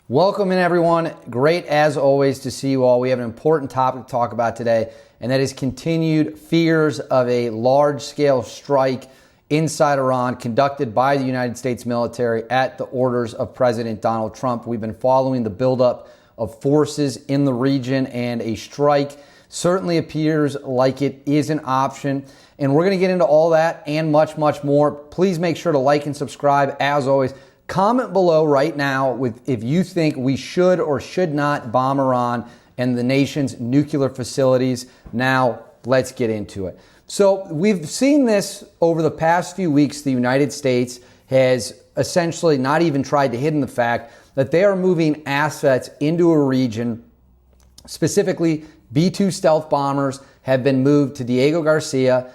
Welcome in, everyone. Great as always to see you all. We have an important topic to talk about today, and that is continued fears of a large-scale strike inside Iran conducted by the United States military at the orders of President Donald Trump. We've been following the buildup of forces in the region, and a strike certainly appears like it is an option. And we're going to get into all that and much, much more. Please make sure to like and subscribe. As always, comment below right now with if you think we should or should not bomb Iran and the nation's nuclear facilities. Now, let's get into it. So we've seen this over the past few weeks. The United States has essentially not even tried to hide the fact that they are moving assets into a region. Specifically, B-2 stealth bombers have been moved to Diego Garcia.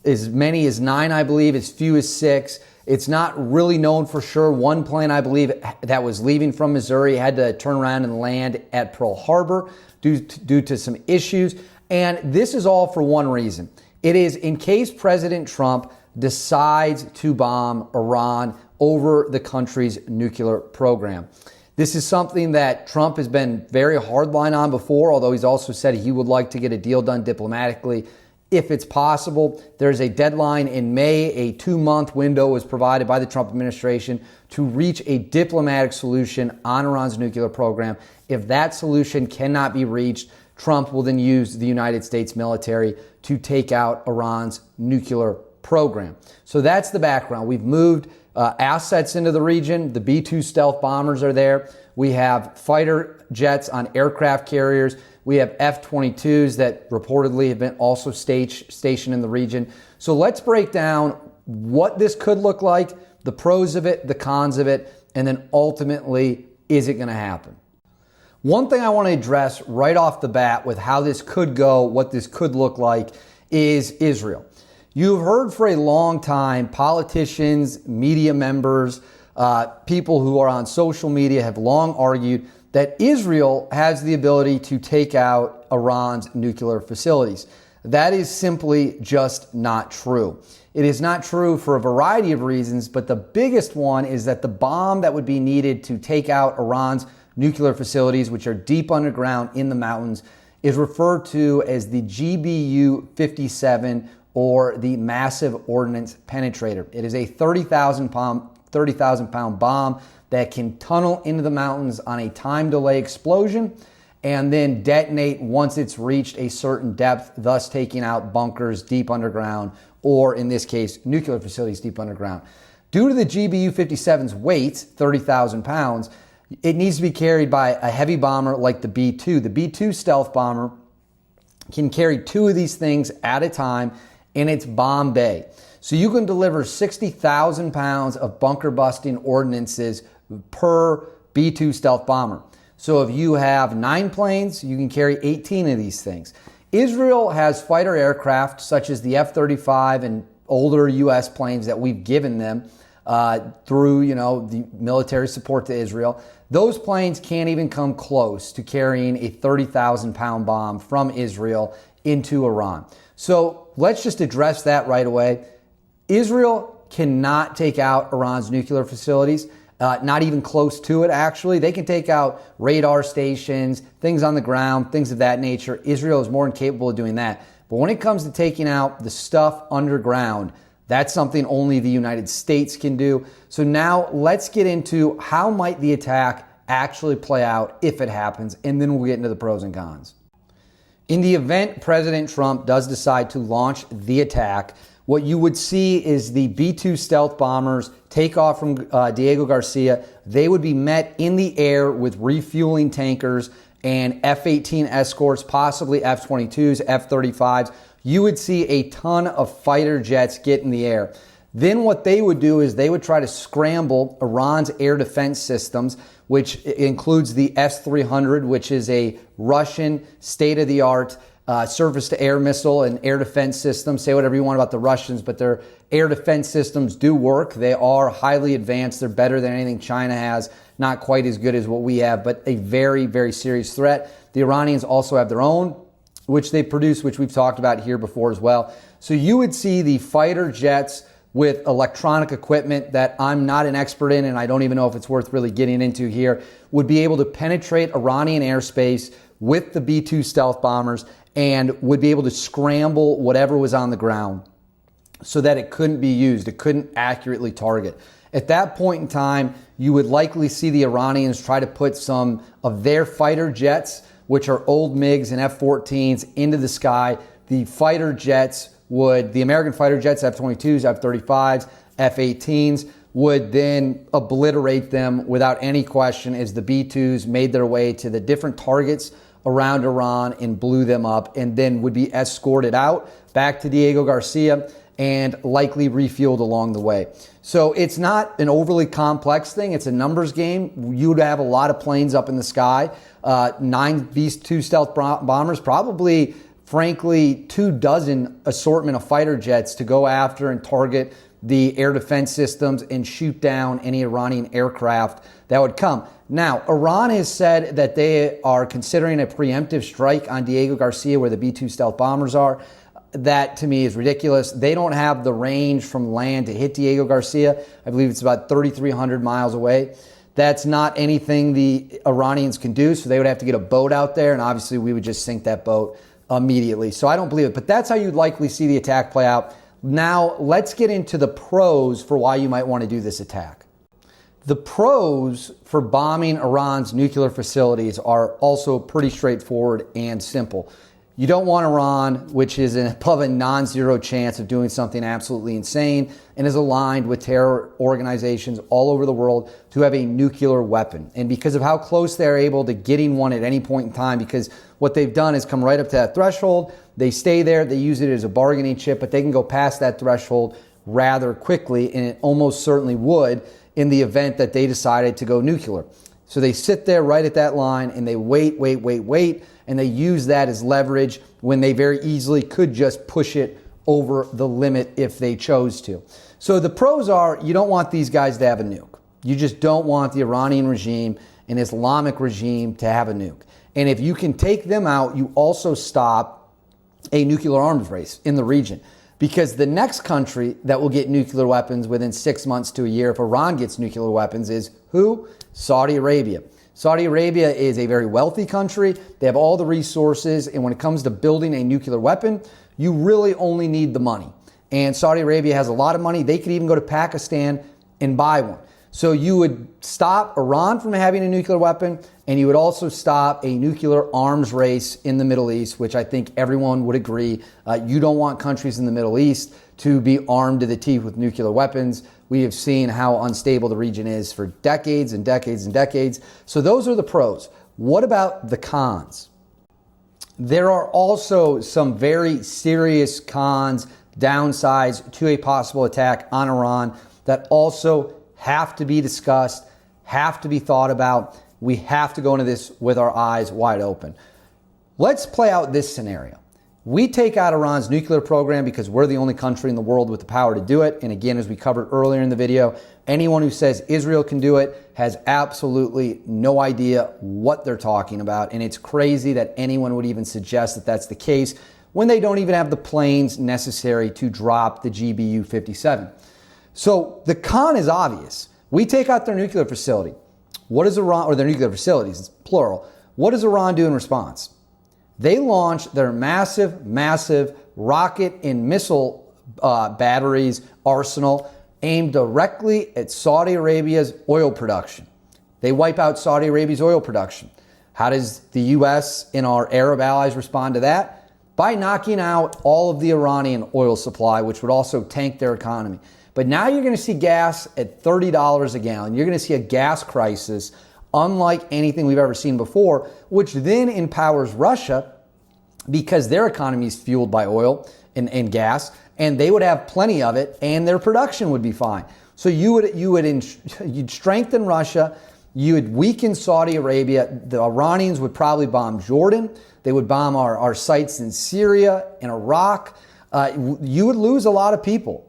As many as 9, I believe, as few as 6. It's not really known for sure. One plane, I believe, that was leaving from Missouri had to turn around and land at Pearl Harbor due to some issues. And this is all for one reason. It is in case President Trump decides to bomb Iran over the country's nuclear program. This is something that Trump has been very hardline on before, although he's also said he would like to get a deal done diplomatically if it's possible. There's a deadline in May. A 2-month window was provided by the Trump administration to reach a diplomatic solution on Iran's nuclear program. If that solution cannot be reached, Trump will then use the United States military to take out Iran's nuclear program. So that's the background. We've moved assets into the region. The B-2 stealth bombers are there. We have fighter jets on aircraft carriers. We have F-22s that reportedly have been also stationed in the region. So let's break down what this could look like, the pros of it, the cons of it, and then ultimately, is it going to happen? One thing I want to address right off the bat with how this could go, what this could look like, is Israel. You've heard for a long time, politicians, media members, people who are on social media have long argued that Israel has the ability to take out Iran's nuclear facilities. That is simply just not true. It is not true for a variety of reasons, but the biggest one is that the bomb that would be needed to take out Iran's nuclear facilities, which are deep underground in the mountains, is referred to as the GBU-57, or the Massive Ordnance Penetrator. It is a 30,000 pound bomb that can tunnel into the mountains on a time delay explosion and then detonate once it's reached a certain depth, thus taking out bunkers deep underground, or in this case, nuclear facilities deep underground. Due to the GBU-57's weight, 30,000 pounds, it needs to be carried by a heavy bomber like the B-2. The B-2 stealth bomber can carry 2 of these things at a time in its bomb bay. So you can deliver 60,000 pounds of bunker-busting ordnances per B-2 stealth bomber. So if you have 9 planes, you can carry 18 of these things. Israel has fighter aircraft such as the F-35 and older U.S. planes that we've given them through, the military support to Israel. Those planes can't even come close to carrying a 30,000 pound bomb from Israel into Iran. So let's just address that right away. Israel cannot take out Iran's nuclear facilities, not even close to it, actually. They can take out radar stations, things on the ground, things of that nature. Israel is more than capable of doing that. But when it comes to taking out the stuff underground, that's something only the United States can do. So now let's get into how might the attack actually play out if it happens, and then we'll get into the pros and cons. In the event President Trump does decide to launch the attack, what you would see is the B-2 stealth bombers take off from Diego Garcia. They would be met in the air with refueling tankers and F-18 escorts, possibly F-22s, F-35s. You would see a ton of fighter jets get in the air. Then what they would do is they would try to scramble Iran's air defense systems, which includes the S-300, which is a Russian state-of-the-art surface-to-air missile and air defense system. Say whatever you want about the Russians, but their air defense systems do work. They are highly advanced. They're better than anything China has. Not quite as good as what we have, but a very, very serious threat. The Iranians also have their own, which they produce, which we've talked about here before as well. So you would see the fighter jets with electronic equipment that I'm not an expert in, and I don't even know if it's worth really getting into here, would be able to penetrate Iranian airspace with the B-2 stealth bombers and would be able to scramble whatever was on the ground so that it couldn't be used. It couldn't accurately target. At that point in time, you would likely see the Iranians try to put some of their fighter jets, which are old MiGs and F-14s, into the sky. The fighter jets the American fighter jets, F-22s, F-35s, F-18s, would then obliterate them without any question as the B-2s made their way to the different targets around Iran and blew them up, and then would be escorted out back to Diego Garcia and likely refueled along the way. So it's not an overly complex thing. It's a numbers game. You would have a lot of planes up in the sky. 9 B-2 stealth bombers, probably, frankly, 24 assortment of fighter jets to go after and target the air defense systems and shoot down any Iranian aircraft that would come. Now, Iran has said that they are considering a preemptive strike on Diego Garcia where the B-2 stealth bombers are. That, to me, is ridiculous. They don't have the range from land to hit Diego Garcia. I believe it's about 3,300 miles away. That's not anything the Iranians can do, so they would have to get a boat out there, and obviously we would just sink that boat immediately. So I don't believe it, but that's how you'd likely see the attack play out. Now, let's get into the pros for why you might want to do this attack. The pros for bombing Iran's nuclear facilities are also pretty straightforward and simple. You don't want Iran, which is above a non-zero chance of doing something absolutely insane and is aligned with terror organizations all over the world, to have a nuclear weapon. And because of how close they're able to getting one at any point in time, because what they've done is come right up to that threshold, they stay there, they use it as a bargaining chip, but they can go past that threshold rather quickly, and it almost certainly would in the event that they decided to go nuclear. So they sit there right at that line and they wait, and they use that as leverage when they very easily could just push it over the limit if they chose to. So the pros are, you don't want these guys to have a nuke. You just don't want the Iranian regime and Islamic regime to have a nuke. And if you can take them out, you also stop a nuclear arms race in the region. Because the next country that will get nuclear weapons within 6 months to a year, if Iran gets nuclear weapons, is who? Saudi Arabia. Saudi Arabia is a very wealthy country. They have all the resources. And when it comes to building a nuclear weapon, you really only need the money. And Saudi Arabia has a lot of money. They could even go to Pakistan and buy one. So you would stop Iran from having a nuclear weapon, and you would also stop a nuclear arms race in the Middle East, which I think everyone would agree. You don't want countries in the Middle East to be armed to the teeth with nuclear weapons. We have seen how unstable the region is for decades and decades and decades. So those are the pros. What about the cons? There are also some very serious cons, downsides to a possible attack on Iran that also have to be discussed, have to be thought about. We have to go into this with our eyes wide open. Let's play out this scenario. We take out Iran's nuclear program because we're the only country in the world with the power to do it. And again, as we covered earlier in the video, anyone who says Israel can do it has absolutely no idea what they're talking about. And it's crazy that anyone would even suggest that that's the case when they don't even have the planes necessary to drop the GBU-57. So the con is obvious. We take out their nuclear facility. What does Iran, or their nuclear facilities, it's plural, what does Iran do in response? They launch their massive rocket and missile batteries arsenal aimed directly at Saudi Arabia's oil production. They wipe out Saudi Arabia's oil production. How does the U.S. and our Arab allies respond to that? By knocking out all of the Iranian oil supply, which would also tank their economy. But now you're going to see gas at $30 a gallon. You're going to see a gas crisis unlike anything we've ever seen before, which then empowers Russia because their economy is fueled by oil and gas, and they would have plenty of it, and their production would be fine. So you'd strengthen Russia, you would weaken Saudi Arabia. The Iranians would probably bomb Jordan. They would bomb our sites in Syria and Iraq. You would lose a lot of people.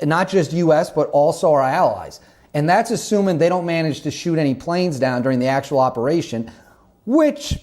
Not just U.S., but also our allies. And that's assuming they don't manage to shoot any planes down during the actual operation, which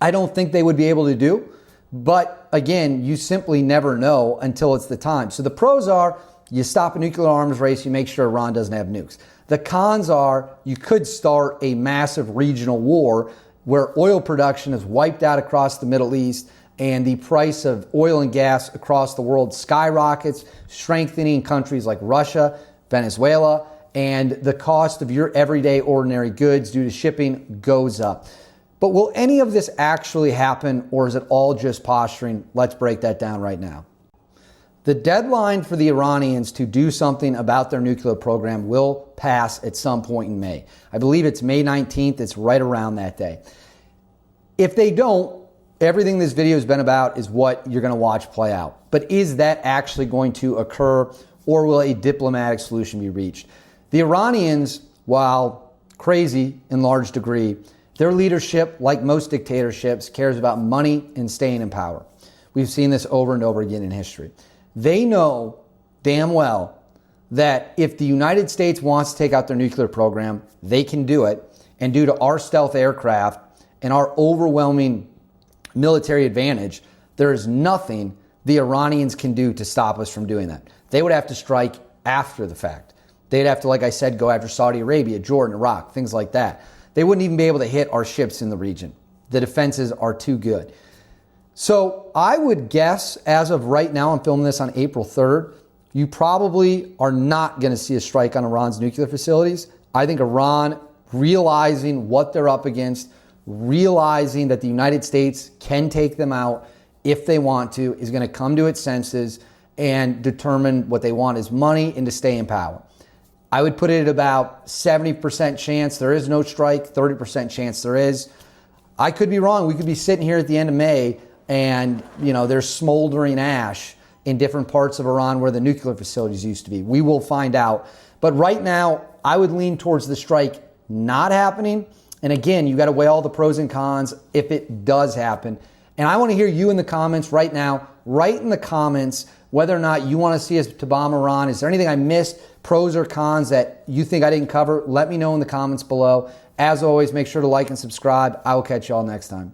I don't think they would be able to do. But again, you simply never know until it's the time. So the pros are, You stop a nuclear arms race, you make sure Iran doesn't have nukes. The cons are you could start a massive regional war where oil production is wiped out across the Middle East and the price of oil and gas across the world skyrockets, strengthening countries like Russia, Venezuela, and the cost of your everyday ordinary goods due to shipping goes up. But will any of this actually happen, or is it all just posturing? Let's break that down right now. The deadline for the Iranians to do something about their nuclear program will pass at some point in May. I believe it's May 19th. It's right around that day. If they don't, everything this video has been about is what you're going to watch play out. But is that actually going to occur, or will a diplomatic solution be reached? The Iranians, while crazy in large degree, their leadership, like most dictatorships, cares about money and staying in power. We've seen this over and over again in history. They know damn well that if the United States wants to take out their nuclear program, they can do it. And due to our stealth aircraft and our overwhelming military advantage, there is nothing the Iranians can do to stop us from doing that. They would have to strike after the fact. They'd have to, like I said, go after Saudi Arabia, Jordan, Iraq, things like that. They wouldn't even be able to hit our ships in the region. The defenses are too good. So I would guess, as of right now, I'm filming this on April 3rd, you probably are not going to see a strike on Iran's nuclear facilities. I think Iran, realizing what they're up against, realizing that the United States can take them out if they want to, is going to come to its senses and determine what they want is money and to stay in power. I would put it at about 70% chance there is no strike, 30% chance there is. I could be wrong. We could be sitting here at the end of May and, there's smoldering ash in different parts of Iran where the nuclear facilities used to be. We will find out. But right now, I would lean towards the strike not happening. And again, you got to weigh all the pros and cons if it does happen. And I want to hear you in the comments right now. Write in the comments whether or not you want to see us to bomb Iran. Is there anything I missed, pros or cons, that you think I didn't cover? Let me know in the comments below. As always, make sure to like and subscribe. I will catch you all next time.